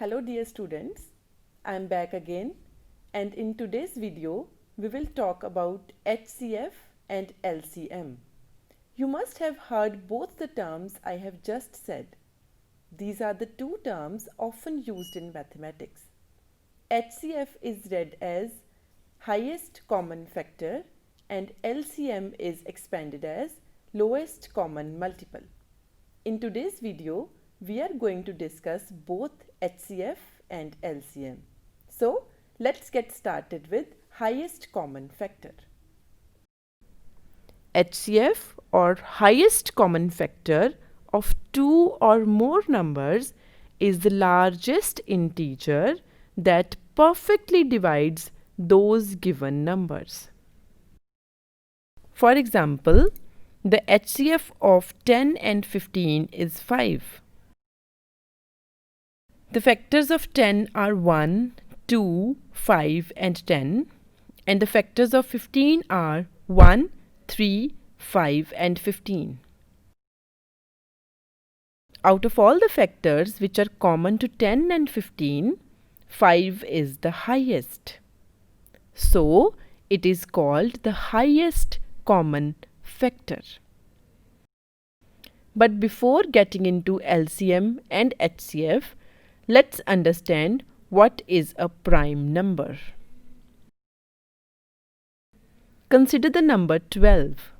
Hello dear students, I am back again and in today's video we will talk about HCF and LCM. You must have heard both the terms I have just said. These are the two terms often used in mathematics. HCF is read as highest common factor and LCM is expanded as lowest common multiple. In today's video, we are going to discuss both HCF and LCM. So, let's get started with highest common factor. HCF or highest common factor of two or more numbers is the largest integer that perfectly divides those given numbers. For example, the HCF of 10 and 15 is 5. The factors of 10 are 1, 2, 5 and 10, and the factors of 15 are 1, 3, 5 and 15. Out of all the factors which are common to 10 and 15, 5 is the highest. So, it is called the highest common factor. But before getting into LCM and HCF, let's understand what is a prime number. Consider the number 12.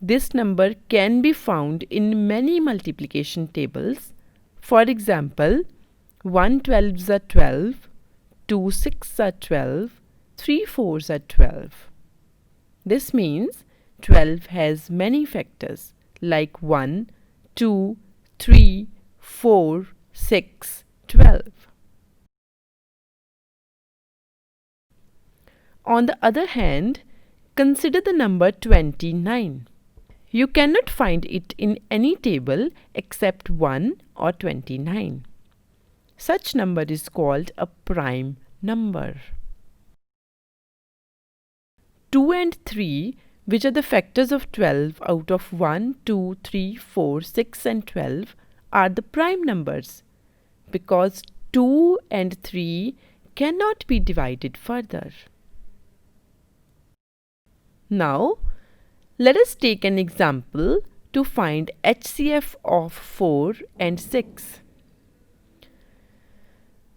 This number can be found in many multiplication tables. For example, 1 12s are 12, 2 6s are 12, 3 4s are 12. This means 12 has many factors like 1, 2, 3, 4, 6, 12. On the other hand, consider the number 29. You cannot find it in any table except 1 or 29. Such number is called a prime number. 2 and 3, which are the factors of 12 out of 1, 2, 3, 4, 6 and 12, are the prime numbers because 2 and 3 cannot be divided further. Now, let us take an example to find HCF of 4 and 6.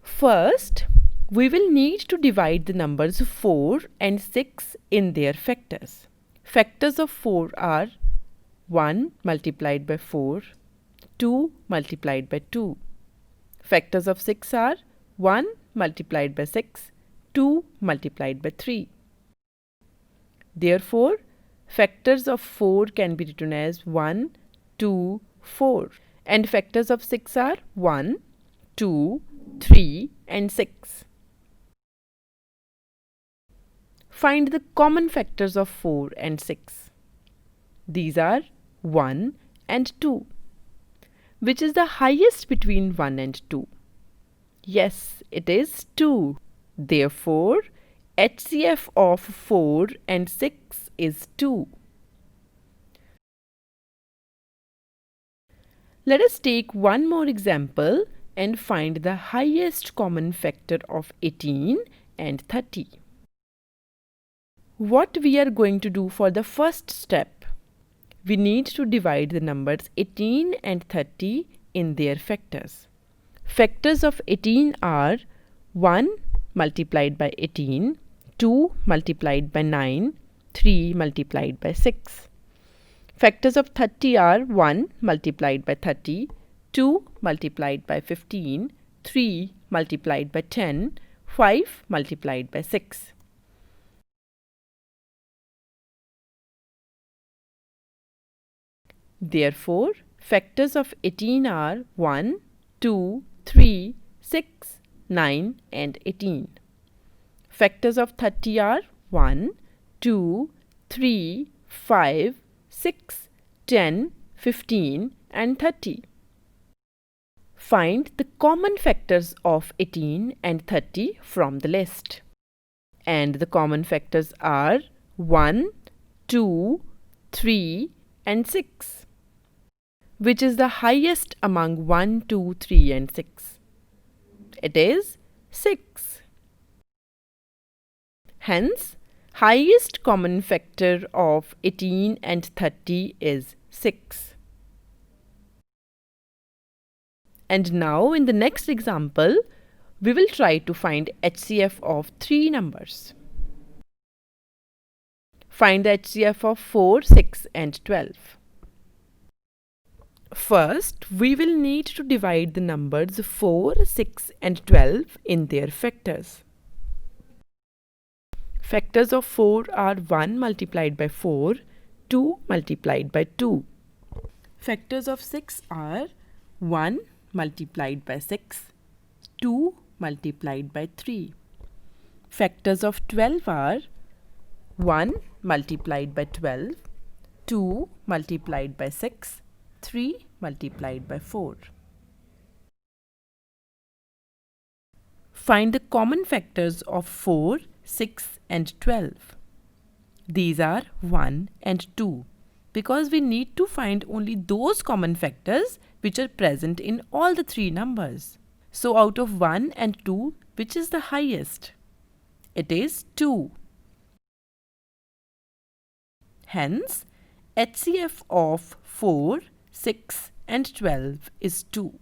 First, we will need to divide the numbers 4 and 6 in their factors. Factors of 4 are 1 multiplied by 4, 2 multiplied by 2. Factors of 6 are 1 multiplied by 6, 2 multiplied by 3. Therefore, factors of 4 can be written as 1, 2, 4 and factors of 6 are 1, 2, 3 and 6. Find the common factors of 4 and 6. These are 1 and 2. Which is the highest between 1 and 2? Yes, it is 2. Therefore, HCF of 4 and 6 is 2. Let us take one more example and find the highest common factor of 18 and 30. What we are going to do for the first step? We need to divide the numbers 18 and 30 in their factors. Factors of 18 are 1 multiplied by 18, 2 multiplied by 9, 3 multiplied by 6. Factors of 30 are 1 multiplied by 30, 2 multiplied by 15, 3 multiplied by 10, 5 multiplied by 6. Therefore, factors of 18 are 1, 2, 3, 6, 9 and 18. Factors of 30 are 1, 2, 3, 5, 6, 10, 15 and 30. Find the common factors of 18 and 30 from the list. And the common factors are 1, 2, 3 and 6. Which is the highest among 1, 2, 3 and 6? It is 6. Hence, highest common factor of 18 and 30 is 6. And now in the next example, we will try to find HCF of 3 numbers. Find the HCF of 4, 6 and 12. First, we will need to divide the numbers 4, 6 and 12 in their factors. Factors of 4 are 1 multiplied by 4, 2 multiplied by 2. Factors of 6 are 1 multiplied by 6, 2 multiplied by 3. Factors of 12 are 1 multiplied by 12, 2 multiplied by 6, 3 multiplied by 4. Find the common factors of 4, 6 and 12. These are 1 and 2 because we need to find only those common factors which are present in all the 3 numbers. So out of 1 and 2, which is the highest? It is 2. Hence, HCF of 4, 6 and 12 is 2.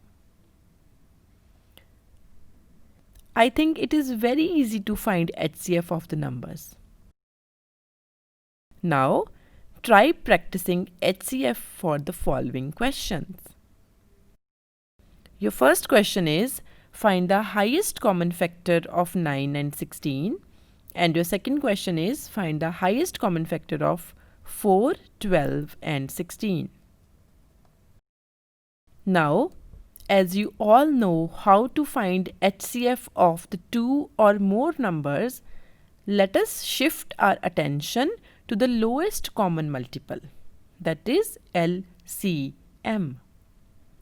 I think it is very easy to find HCF of the numbers. Now, try practicing HCF for the following questions. Your first question is, find the highest common factor of 9 and 16. And your second question is, find the highest common factor of 4, 12 and 16. Now, as you all know how to find HCF of the 2 or more numbers, let us shift our attention to the lowest common multiple, that is LCM.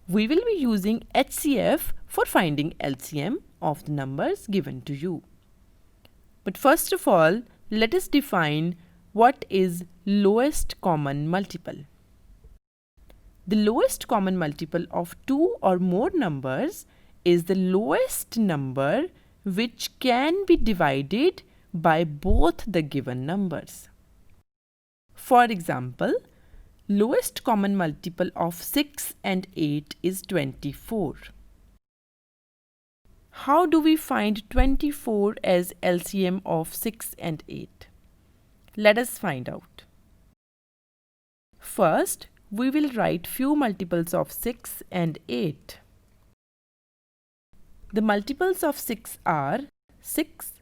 We will be using HCF for finding LCM of the numbers given to you. But first of all, let us define what is lowest common multiple. The lowest common multiple of 2 or more numbers is the lowest number which can be divided by both the given numbers. For example, lowest common multiple of 6 and 8 is 24. How do we find 24 as LCM of 6 and 8? Let us find out. First, we will write few multiples of 6 and 8. The multiples of 6 are 6,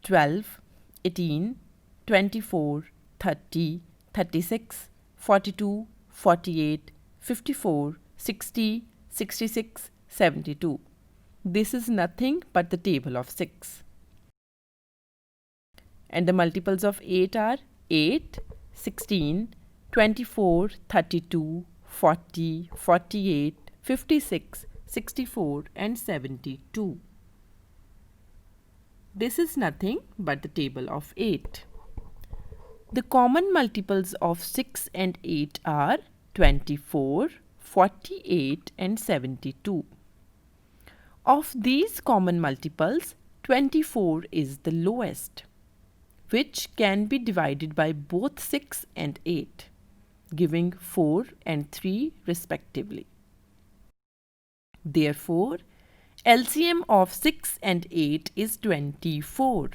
12, 18, 24, 30, 36, 42, 48, 54, 60, 66, 72. This is nothing but the table of 6. And the multiples of 8 are 8, 16, 24, 32, 40, 48, 56, 64 and 72. This is nothing but the table of 8. The common multiples of 6 and 8 are 24, 48 and 72. Of these common multiples, 24 is the lowest, which can be divided by both 6 and 8. Giving 4 and 3 respectively. Therefore, LCM of 6 and 8 is 24.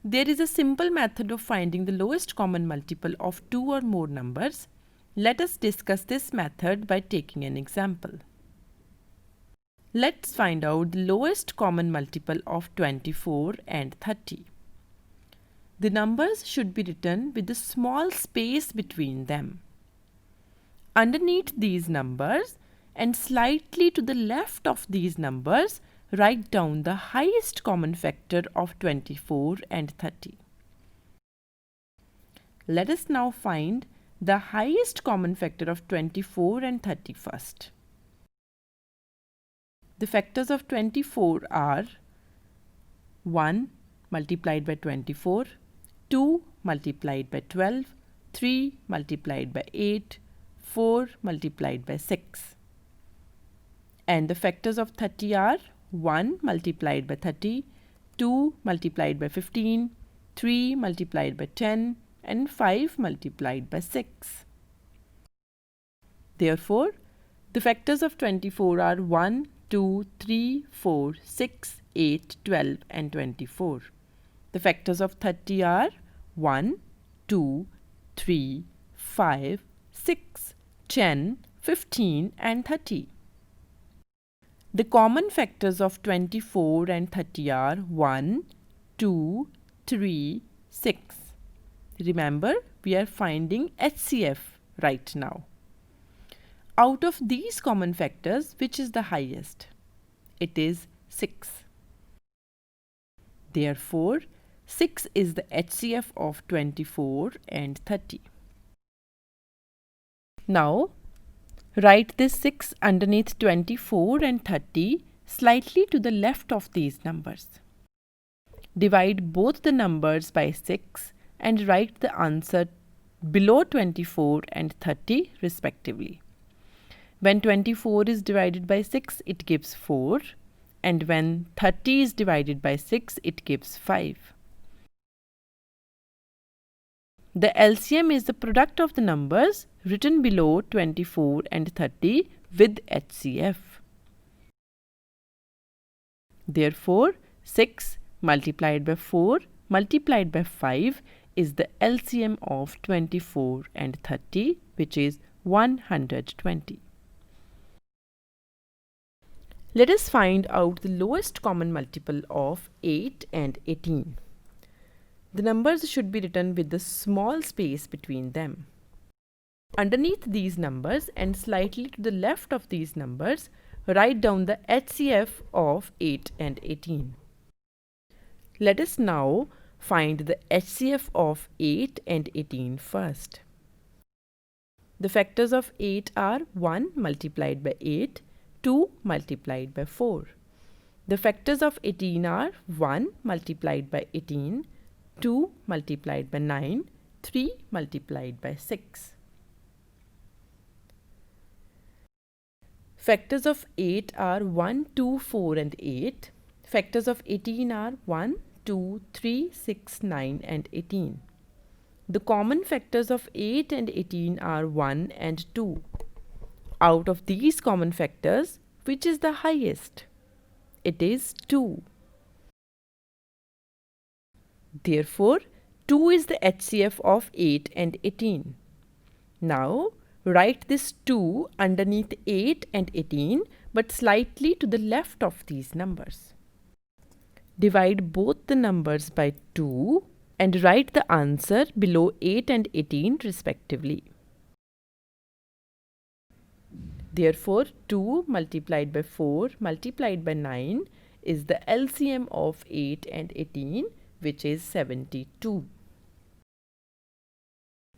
There is a simple method of finding the lowest common multiple of 2 or more numbers. Let us discuss this method by taking an example. Let's find out the lowest common multiple of 24 and 30. The numbers should be written with a small space between them. Underneath these numbers and slightly to the left of these numbers, write down the highest common factor of 24 and 30. Let us now find the highest common factor of 24 and 30 first. The factors of 24 are 1 multiplied by 24, 2 multiplied by 12, 3 multiplied by 8, 4 multiplied by 6. and the factors of 30 are 1 multiplied by 30, 2 multiplied by 15, 3 multiplied by 10 and 5 multiplied by 6. Therefore, the factors of 24 are 1, 2, 3, 4, 6, 8, 12 and 24. The factors of 30 are 1, 2, 3, 5, 6, 10, 15 and 30. The common factors of 24 and 30 are 1, 2, 3, 6. Remember, we are finding HCF right now. Out of these common factors, which is the highest? It is 6. Therefore, 6 is the HCF of 24 and 30. Now, write this 6 underneath 24 and 30 slightly to the left of these numbers. Divide both the numbers by 6 and write the answer below 24 and 30 respectively. When 24 is divided by 6, it gives 4, and when 30 is divided by 6, it gives 5. The LCM is the product of the numbers written below 24 and 30 with HCF. Therefore, 6 multiplied by 4 multiplied by 5 is the LCM of 24 and 30, which is 120. Let us find out the lowest common multiple of 8 and 18. The numbers should be written with the small space between them. Underneath these numbers and slightly to the left of these numbers, write down the HCF of 8 and 18. Let us now find the HCF of 8 and 18 first. The factors of 8 are 1 multiplied by 8, 2 multiplied by 4. The factors of 18 are 1 multiplied by 18, 2 multiplied by 9, 3 multiplied by 6. Factors of 8 are 1, 2, 4 and 8. Factors of 18 are 1, 2, 3, 6, 9 and 18. The common factors of 8 and 18 are 1 and 2. Out of these common factors, which is the highest? It is 2. Therefore, 2 is the HCF of 8 and 18. Now, write this 2 underneath 8 and 18, but slightly to the left of these numbers. Divide both the numbers by 2 and write the answer below 8 and 18 respectively. Therefore, 2 multiplied by 4 multiplied by 9 is the LCM of 8 and 18, which is 72.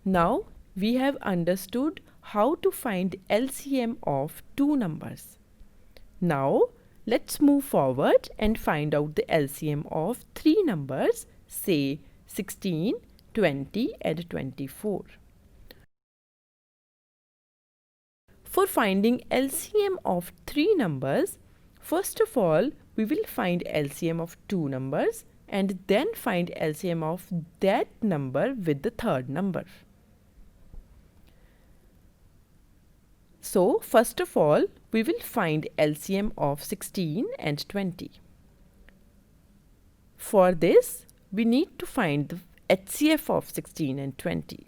Now, we have understood how to find LCM of two numbers. Now, let's move forward and find out the LCM of three numbers, say 16, 20 and 24. For finding LCM of three numbers, first of all, we will find LCM of two numbers and then find LCM of that number with the third number. So, first of all, we will find LCM of 16 and 20. For this, we need to find the HCF of 16 and 20.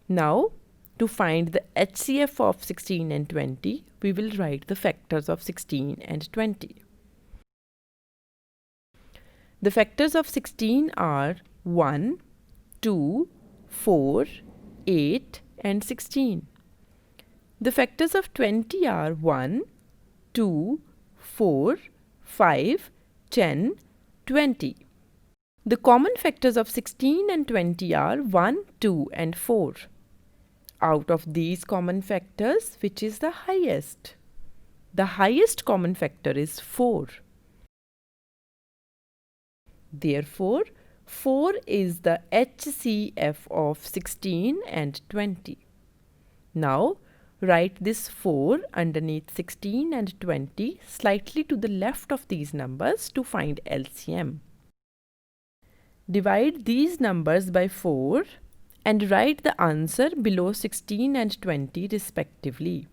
Now, to find the HCF of 16 and 20, we will write the factors of 16 and 20. The factors of 16 are 1, 2, 4, 8 and 16. The factors of 20 are 1, 2, 4, 5, 10, 20. The common factors of 16 and 20 are 1, 2 and 4. Out of these common factors, which is the highest? The highest common factor is 4. Therefore, 4 is the HCF of 16 and 20. Now, write this 4 underneath 16 and 20 slightly to the left of these numbers to find LCM. Divide these numbers by 4 and write the answer below 16 and 20 respectively.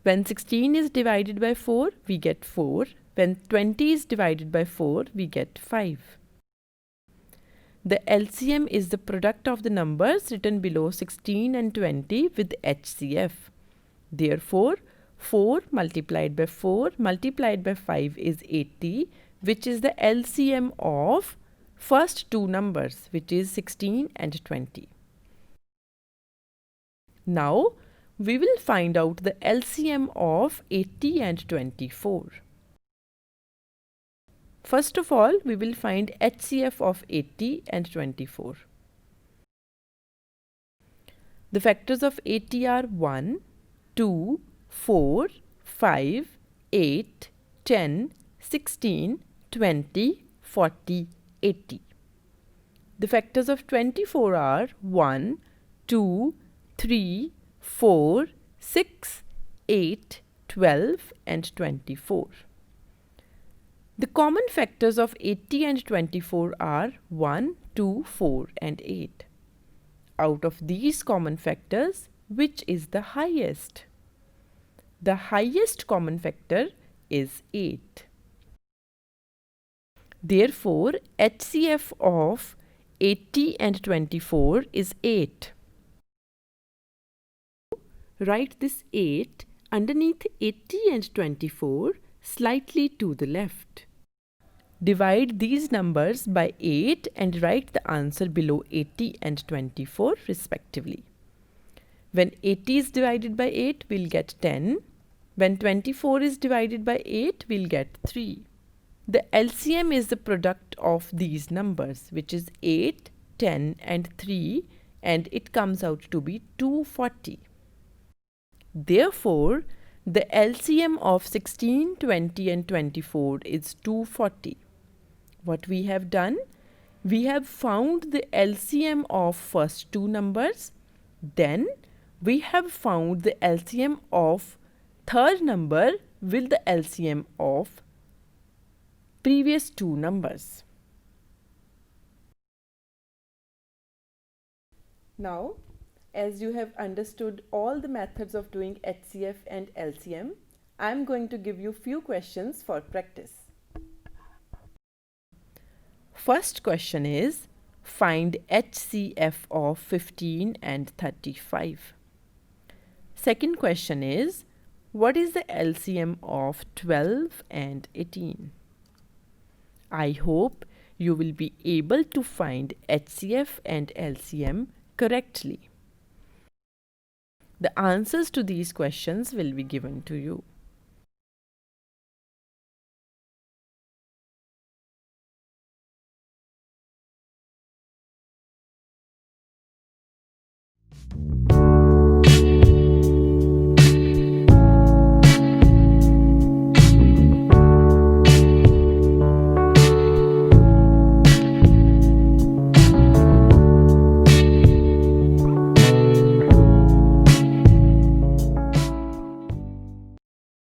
When 16 is divided by 4, we get 4. When 20 is divided by 4, we get 5. The LCM is the product of the numbers written below 16 and 20 with HCF. Therefore, 4 multiplied by 4 multiplied by 5 is 80, which is the LCM of first two numbers, which is 16 and 20. Now, we will find out the LCM of 80 and 24. First of all, we will find HCF of 80 and 24. The factors of 80 are 1, 2, 4, 5, 8, 10, 16, 20, 40, 80. The factors of 24 are 1, 2, 3, 4, 6, 8, 12 and 24. The common factors of 80 and 24 are 1, 2, 4 and 8. Out of these common factors, which is the highest? The highest common factor is 8. Therefore, HCF of 80 and 24 is 8. Write this 8 underneath 80 and 24 slightly to the left. Divide these numbers by 8 and write the answer below 80 and 24 respectively. When 80 is divided by 8, we'll get 10. When 24 is divided by 8, we'll get 3. The LCM is the product of these numbers, which is 8, 10 and 3, and it comes out to be 240. Therefore, the LCM of 16, 20 and 24 is 240. What we have done? We have found the LCM of first two numbers. Then we have found the LCM of third number with the LCM of previous two numbers. Now, as you have understood all the methods of doing HCF and LCM, I am going to give you few questions for practice. First question is, find HCF of 15 and 35. Second question is, what is the LCM of 12 and 18? I hope you will be able to find HCF and LCM correctly. The answers to these questions will be given to you.